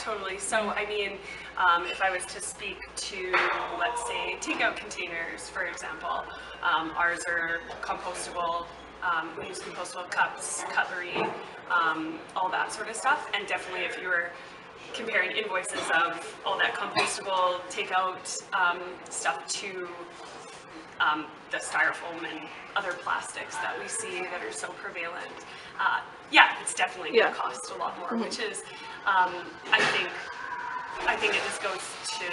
totally. So, I mean, if I was to speak to, let's say, takeout containers, for example, ours are compostable. We use compostable cups, cutlery, all that sort of stuff. And definitely, if you were comparing invoices of all that compostable takeout stuff to the styrofoam and other plastics that we see that are so prevalent, yeah, it's definitely going to cost a lot more, which is, I think it just goes to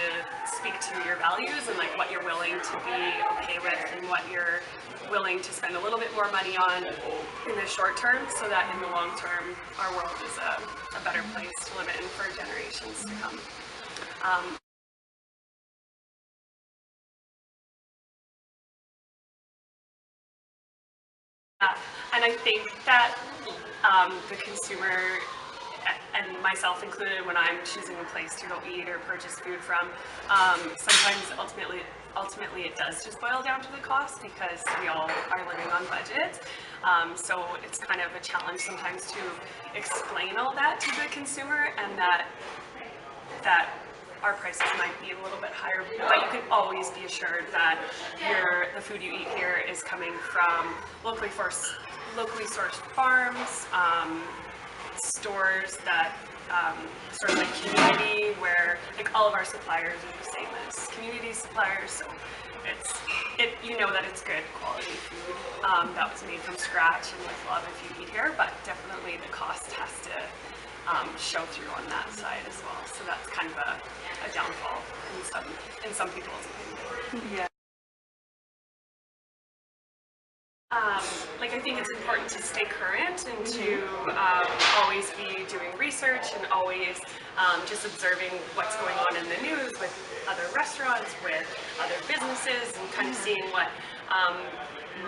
speak to your values and like what you're willing to be okay with and what you're willing to spend a little bit more money on in the short term, so that in the long term our world is a better place to live in for generations to come. And I think that the consumer, and myself included, when I'm choosing a place to go eat or purchase food from, sometimes ultimately it does just boil down to the cost, because we all are living on budgets. So it's kind of a challenge sometimes to explain all that to the consumer, and that our prices might be a little bit higher, but you can always be assured that the food you eat here is coming from locally sourced farms, stores that sort of like community, where like all of our suppliers are the same as community suppliers, so you know that it's good quality food that was made from scratch and with love if you eat here, but definitely the cost has to show through on that side as well. So that's kind of a downfall in some people's opinion. Yeah. Like, I think it's important to stay current and to always be doing research and always just observing what's going on in the news with other restaurants, with other businesses, and kind of seeing what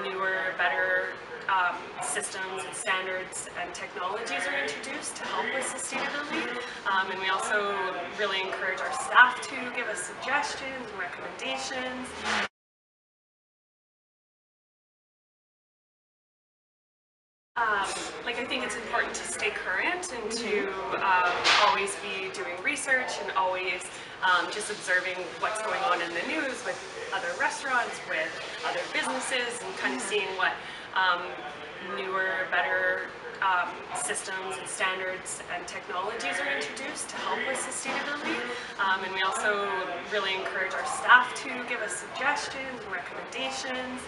newer, better systems and standards and technologies are introduced to help with sustainability. And we also really encourage our staff to give us suggestions and recommendations. Like, I think it's important to stay current and to always be doing research and always just observing what's going on in the news with other restaurants, with other businesses, and kind of seeing what newer, better systems and standards and technologies are introduced to help with sustainability. And we also really encourage our staff to give us suggestions and recommendations.